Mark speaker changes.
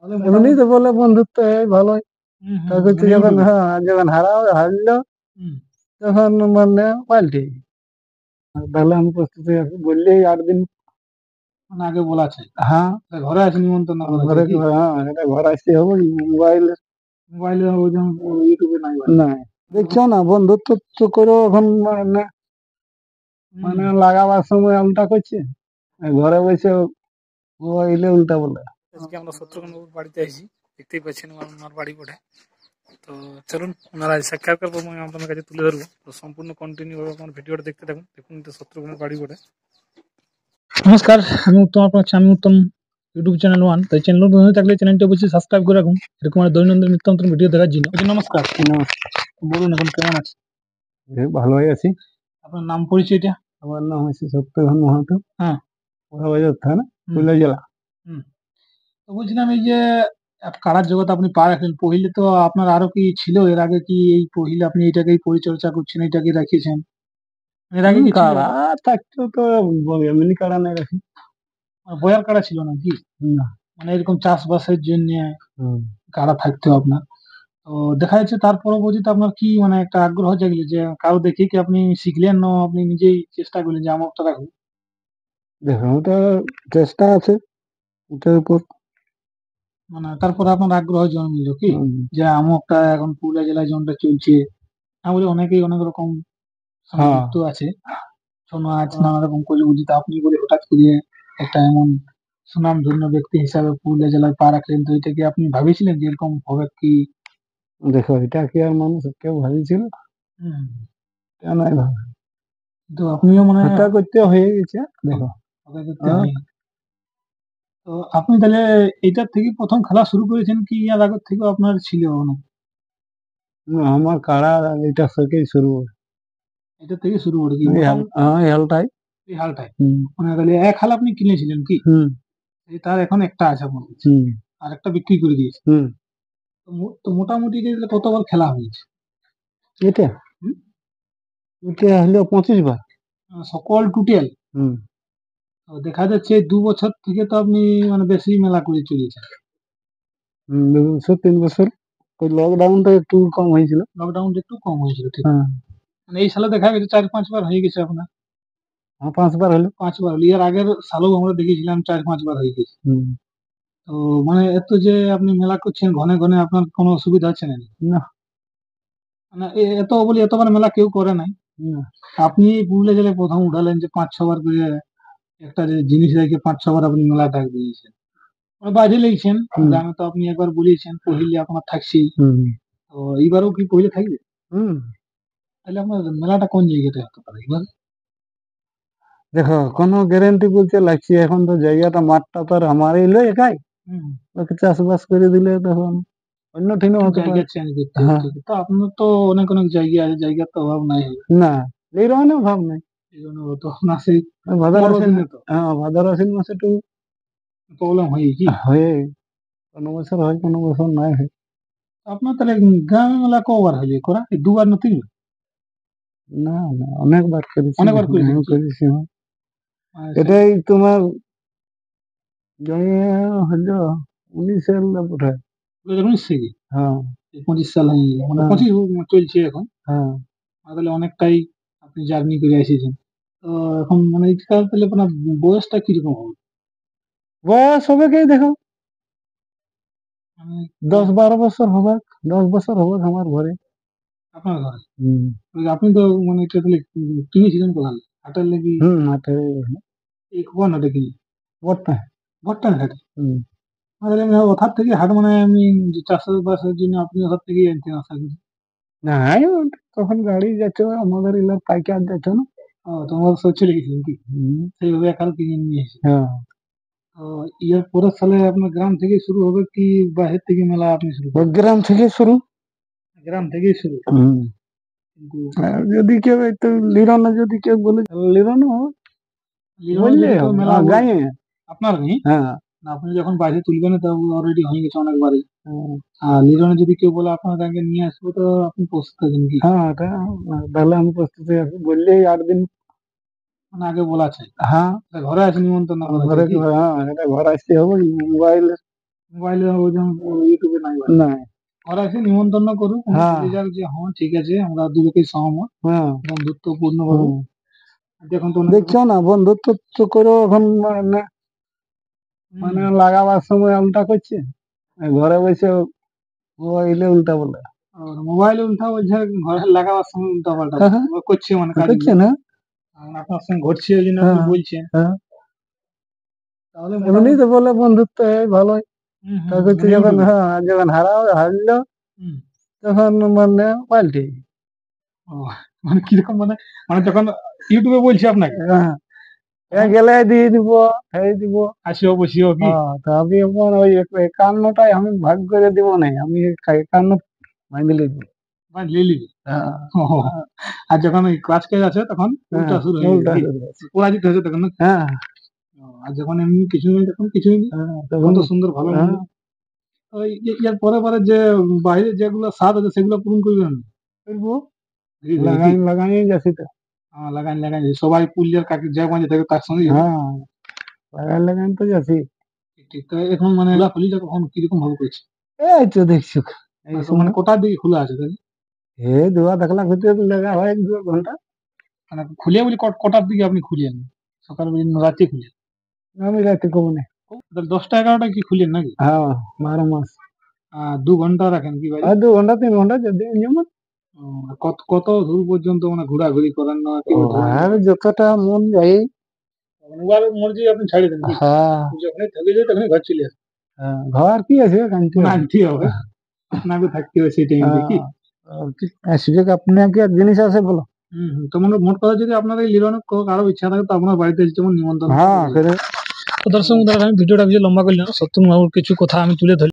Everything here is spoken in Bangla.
Speaker 1: এমনি তো বলে বন্ধুত্ব ভালোই,
Speaker 2: হুম, হুম,
Speaker 1: তবে তো
Speaker 2: মানে
Speaker 1: যখন
Speaker 2: ইউটিউবে?
Speaker 1: যখন হারলো
Speaker 2: হুম,
Speaker 1: তখন মানে পাল্টি। তাহলে আমি প্রস্তুতি আছি বললেই 8 দিন।
Speaker 2: মানে আগে বলা চাই।
Speaker 1: হ্যাঁ,
Speaker 2: তা ঘরে আসে নিমন্ত্রণ করা চাই
Speaker 1: ঘরে
Speaker 2: কি?
Speaker 1: এটা ঘর আসতে হবে মোবাইল
Speaker 2: মোবাইলে ওই যেমন ইউটিউবে নাই বলে।
Speaker 1: না। দেখছো না বন্ধুত্ব তো করেও এখন মানে
Speaker 2: হুম,
Speaker 1: মানে লাগাবার সময় উল্টা করছে, আর ঘরে বসে মোবাইলে উল্টা বলে।
Speaker 2: আজকে আমরা শত্রুঘ্ন বাবুর বাড়িতে আছি, দেখতেই পাচ্ছেন ওনার বাড়ি বটে। তো চলুন ওনারা সাক্ষাৎকার পর্ব আমি আপনাদের কাছে তুলে ধরবো, তো সম্পূর্ণ কন্টিনিউ ভাবে আমার ভিডিওটা দেখতে থাকুন। দেখুন তো শত্রুঘ্নের বাড়ি বটে। নমস্কার, আমি উত্তম, আপনার আমি উত্তম ইউটিউব চ্যানেল ওয়ান। তাই চ্যানেল নতুন হয়ে থাকলে চ্যানেলটি অবশ্যই সাবস্ক্রাইব করে রাখুন এরকম দৈনন্দিন নিত্য নতুন ভিডিও দেখার জন্য। নমস্কার, বলুন এখন কেমন আছে?
Speaker 1: ভালোই আছি।
Speaker 2: আপনার নাম পরিচয়টা?
Speaker 1: আমার নাম হচ্ছে সত্যঘন মাহাতো।
Speaker 2: হ্যাঁ।
Speaker 1: বড়বাজার থানা,
Speaker 2: হুম,
Speaker 1: পুরুলিয়া জেলা।
Speaker 2: হুম। তো বলছিলাম এই যে কারার জগৎ আপনি পা রাখলেন, পহিলে তো আপনার আরো কি ছিল? এর আগে কি এই পহিলে আপনি এটাকেই পরিচর্যা করছেন, এটাকে রাখিয়েছেন? এর আগে কি ছিল?
Speaker 1: কাড়া থাকতো তো এমনি কাড়া নাই রাখি।
Speaker 2: বয়ার কাড়া ছিল নাকি?
Speaker 1: না।
Speaker 2: মানে এরকম চাষবাসের জন্য
Speaker 1: হুম।
Speaker 2: কাড়া থাকতো আপনার? তো দেখা যাচ্ছে তার পরবর্তীতে আপনার কি মানে একটা আগ্রহ জাগলো যে কারো দেখে কি আপনি শিখলেন, না আপনি নিজেই চেষ্টা করলেন যে আমারটা রাখবো?
Speaker 1: দেখো ওটা চেষ্টা আছে ওটার উপর।
Speaker 2: মানে তারপরে আপনার আগ্রহ জন্মল কি যে আমকটা এখন পুরুলিয়া জেলায় যেমনটা চলছে, আমি বলি অনেকেই অনেক রকম সঙ্গে
Speaker 1: হ্যাঁ।
Speaker 2: যুক্ত আছে, সমাজ নানা রকম কর্মসূচি। তা আপনি বলে হঠাৎ করে একটা এমন সুনামধন্য ব্যক্তি হিসাবে পুরুলিয়া জেলায় পা রাখলেন, তো এটা কি আপনি ভাবিছিলেন যে এরকম হবে কি?
Speaker 1: দেখো এটা কি আর মানুষ কেউ ভাবিছিল?
Speaker 2: হুম,
Speaker 1: কেন নাই ভাবে?
Speaker 2: তো আপনিও মানে
Speaker 1: এটা করতে হয়ে গেছে। দেখো
Speaker 2: হবে করতে হয়। তো আপনি তাহলে এটার থেকে প্রথম খেলা শুরু করেছেন কি এর আগের থেকে আপনার ছিল না?
Speaker 1: আমার কাড়া এটা থেকেই শুরু।
Speaker 2: এটা থেকে শুরু করে কি
Speaker 1: এই
Speaker 2: মোটামুটি
Speaker 1: এই হালটাই।
Speaker 2: এই হালটায়?
Speaker 1: হুম।
Speaker 2: মানে তাহলে এক হাল আপনি কিনেছিলেন কি?
Speaker 1: হুম।
Speaker 2: এই তার এখন একটা আছে আপনার কাছে,
Speaker 1: হুম।
Speaker 2: আর একটা বিক্রি করে দিয়েছে।
Speaker 1: হুম।
Speaker 2: তো তো মোটামুটি যে কতবার খেলা হয়েছে?
Speaker 1: এটা
Speaker 2: হুম?
Speaker 1: এটা হলো 25 বার।
Speaker 2: সকল টোটাল?
Speaker 1: হুম।
Speaker 2: দেখা যাচ্ছে 2 বছর থেকে তো আপনি মানে বেশি মেলা করে চলেছেন।
Speaker 1: 2 বছর 3 বছর। ওই লকডাউনটা একটু কম হয়েছিল।
Speaker 2: লকডাউনটা একটু কম হয়েছিল, ঠিক?
Speaker 1: হ্যাঁ।
Speaker 2: মানে এই সালে দেখা গেছে 4-5 বার হয়ে গেছে আপনার।
Speaker 1: হ্যাঁ, 5 বার হলো।
Speaker 2: 5 বার হলো, এর আগের সালেও আমরা দেখেছিলাম 4-5 বার হয়ে গেছে।
Speaker 1: হুম।
Speaker 2: তো মানে এত যে আপনি মেলা করছেন ঘনে ঘনে, আপনার কোনো অসুবিধা হচ্ছে না?
Speaker 1: না।
Speaker 2: মানে এত বলি এতবার মেলা কেউ করে নাই।
Speaker 1: না।
Speaker 2: আপনি পুরুলিয়া জেলায় প্রথম উঠালেন যে 5-6 বার করে একটা যে জিনিস রেখে 5-6 বার আপনি মেলা ডাক দিয়েছেন, মানে বাইরে লেগেছেন। গ্রামে তো আপনি একবার বলেছেন পহিলে আপনার থাকছেই, তো এইবারও কি পহিলে থাকবে?
Speaker 1: হুম।
Speaker 2: তাহলে আপনার মেলাটা কোন জায়গাতে হতে পারে এবার?
Speaker 1: দেখো কোনো গ্যারেন্টি বলতে লাগছে এখন তো জায়গাটা মাঠটা তো আর আমারই লয় একাই।
Speaker 2: হুম,
Speaker 1: ওকে চাষবাস করে দিলে তখন অন্য ঠিনও
Speaker 2: একটু
Speaker 1: হতে
Speaker 2: জায়গা
Speaker 1: পারে।
Speaker 2: চেঞ্জ করতে হবে,
Speaker 1: হ্যাঁ।
Speaker 2: ঠিক? তো আপনার তো অনেক অনেক জায়গা আছে, জায়গার তো অভাব নাই।
Speaker 1: না, এই রকমের ভাব নাই।
Speaker 2: এই জন্য তো না সেই
Speaker 1: ভাদর
Speaker 2: পনেরো
Speaker 1: আশ্বিন।
Speaker 2: দিনে তো
Speaker 1: হ্যাঁ, ভাদর আশ্বিন মাসে একটু
Speaker 2: প্রবলেম হয় কি?
Speaker 1: হয়ে কোনো বছর হয় কোনো বছর নাই হয়।
Speaker 2: আপনার তাহলে গ্রামের মেলা কবার হয়েছে করা? এই 2 বার না 3 বার?
Speaker 1: না না, অনেকবার করেছি।
Speaker 2: অনেকবার করেছেন কি?
Speaker 1: করেছি হ্যাঁ।
Speaker 2: আচ্ছা,
Speaker 1: এটাই তোমার জমি হলো 19-এর বোধ হয়।
Speaker 2: 2019 থেকে
Speaker 1: হ্যাঁ।
Speaker 2: 25 সাল হয়ে গেল, মানে
Speaker 1: হ্যাঁ।
Speaker 2: 25 চলছে এখন।
Speaker 1: হ্যাঁ।
Speaker 2: তাহলে অনেকটাই আপনি জার্নি করে এসেছেন। তো এখন মানে এটা তাহলে আপনার বয়সটা কিরকম হবে?
Speaker 1: বয়স হবে কি দেখো
Speaker 2: মানে
Speaker 1: 10-12 বছর হবে। 10 বছর হবে আমার ঘরে।
Speaker 2: আপনার ঘরে?
Speaker 1: হুম।
Speaker 2: ওই আপনি তো মানে এটা তাহলে কিনেছিলেন কোথায়? হাটের লেগে?
Speaker 1: হুম, মাঠে
Speaker 2: এই কোন হাটে কিনে?
Speaker 1: বটটা।
Speaker 2: ভট্টার হাটে?
Speaker 1: হুম।
Speaker 2: তাহলে আমি ওথার থেকে হাট, মানে আমি যে চাষবাসের জন্য আপনি ওখান থেকেই আনতেন আশা করি।
Speaker 1: না, তখন গাড়ি যাচ্ছে আমাদের এলাকার পাইকার যাচ্ছে না।
Speaker 2: ও, তোমার সব চলে গেছিলেন কি?
Speaker 1: হুম।
Speaker 2: সেইভাবে একাল কিনে নিয়ে এসে।
Speaker 1: হ্যাঁ।
Speaker 2: তো ইয়ার পরের সালে আপনার গ্রাম থেকে শুরু হবে কি বাহির থেকে মেলা আপনি শুরু করবেন?
Speaker 1: গ্রাম থেকে শুরু।
Speaker 2: গ্রাম থেকেই শুরু।
Speaker 1: হুম।
Speaker 2: কিন্তু
Speaker 1: আর যদি কেউ একটু লিরনে যদি কেউ বলে লিরনও
Speaker 2: লিরনে
Speaker 1: বললে
Speaker 2: যদি কেউ
Speaker 1: হবে।
Speaker 2: মেলা
Speaker 1: হ্যাঁ,
Speaker 2: বলে
Speaker 1: গাঁয়ে।
Speaker 2: আপনার নেই,
Speaker 1: হ্যাঁ।
Speaker 2: না আপনি যখন বাইরে তুলবেন তো অলরেডি হয়ে গেছে অনেকবারই।
Speaker 1: হ্যাঁ।
Speaker 2: আর লিরনে যদি কেউ বলে আপনার ব্যাংকে নিয়ে আসবো, তো আপনি প্রস্তুত আছেন কি?
Speaker 1: হ্যাঁ, ওটা তাহলে আমি প্রস্তুতি আছি বললেই 8 দিন।
Speaker 2: মানে আগে বলা চাই।
Speaker 1: হ্যাঁ।
Speaker 2: তা ঘরে আছে নিমন্ত্রণ করা চাই
Speaker 1: ঘরে
Speaker 2: কি?
Speaker 1: হ্যাঁ এটা ঘর আসতে হবে মোবাইল
Speaker 2: মোবাইলে ওই যেমন ইউটিউবে নাই
Speaker 1: না
Speaker 2: ওরা এসে নিমন্ত্রণ করুক
Speaker 1: হ্যাঁ।
Speaker 2: বলে যাক যে হ্যাঁ ঠিক আছে আমরা দুজনেই সহমত
Speaker 1: হ্যাঁ
Speaker 2: বন্ধুত্বপূর্ণ ভাবে দেখুন তো
Speaker 1: দেখছো না বন্ধুত্ব তো করেও এখন মানে লাগাবার সময় উল্টা করছে, আর ঘরে বসে মোবাইলে উল্টা বলে
Speaker 2: মোবাইলে উল্টা বলছে, ঘরে লাগাবার সময় উল্টা পাল্টা করছে, মানে কাজ
Speaker 1: করছে না।
Speaker 2: আপনার সঙ্গে ঘটছে ওই জন্য আপনি বলছেন।
Speaker 1: হ্যাঁ
Speaker 2: তাহলে
Speaker 1: এমনি তো বলে বন্ধুত্ব ভালোই, তা করছে
Speaker 2: মানে
Speaker 1: যখন
Speaker 2: YouTube-এ?
Speaker 1: যখন হারলো
Speaker 2: হুম।
Speaker 1: তখন মানে পাল্টে
Speaker 2: ও, মানে কিরকম মানে মানে যখন ইউটিউবে বলছি আপনাকে
Speaker 1: গেলে দিয়ে দিব এই দিব
Speaker 2: আসিও বসিও কি
Speaker 1: তো আমি এখন ওই 51টাই আমি ভাগ করে দিব না, আমি 51 ভাঙলে দিব।
Speaker 2: মানে লিলি আর যখন ওই কাজ কাজ আছে তখন উল্টা শুরু হয়ে
Speaker 1: উল্টা
Speaker 2: গেছে, পরাজিত হয়েছে তখন না?
Speaker 1: হ্যাঁ
Speaker 2: আর যখন এমনি কিছু নেই তখন কিছুই নেই,
Speaker 1: তখন
Speaker 2: কত সুন্দর ভালো মন্দ। ওই ইয়ার পরে পরে যে বাইরে যেগুলো স্বাদ আছে সেগুলো পূরণ করবেন
Speaker 1: করবো, লাগাই লাগাই যাচ্ছি তো।
Speaker 2: লাগাই লাগাই সবাই পুলিয়ার কাকে যে মানে থাকে তার সঙ্গে
Speaker 1: লাগাই লাগাই তো যাচ্ছি।
Speaker 2: ঠিক তো এখন মানে খোলাখুলিটা কখন কিরকম ভাবে করছে?
Speaker 1: এই তো দেখছো এই
Speaker 2: মানে
Speaker 1: সময়
Speaker 2: কোটার দিকে খোলা আছে তাহলে?
Speaker 1: দুয়া দেখলা ভিতরে লাগা হয় 2 ঘন্টা।
Speaker 2: মানে খুলে বলি কটার দিকে আপনি খুলেন? সকাল বলি রাতে খুলেন?
Speaker 1: আমি রাতে কব না।
Speaker 2: তাহলে 10টা 11টা কি খুলেন নাকি?
Speaker 1: হ্যাঁ 12 মাস।
Speaker 2: 2 ঘন্টা রাখেন কি ভাই?
Speaker 1: 2 ঘন্টা 3 ঘন্টা যদি যেমন
Speaker 2: কত কত দূর পর্যন্ত মানে ঘোরাঘুরি করেন না কি
Speaker 1: আর যতটা মন যাই
Speaker 2: মোবাইল মর্জি আপনি ছাড়িয়ে দেন কি? যখনই থকে যায় তখনই ঘর চলে আসেন।
Speaker 1: ঘর কি আছে কানতে
Speaker 2: আনতে হবে, আপনাকে থাকতে হবে সেই টাইমে কি?
Speaker 1: সুযোগ আপনাকে আর জিনিস আছে বলো।
Speaker 2: তো মানে মোট কথা যদি আপনার এই লিলন কারো ইচ্ছা থাকে তো আপনার বাড়িতে যেমন নিমন্ত্রণ।
Speaker 1: হ্যাঁ
Speaker 2: তো দর্শক বন্ধুরা আমি ভিডিওটা বেশি লম্বা করলাম, সত্যম বাবুর কিছু কথা আমি তুলে ধরলাম।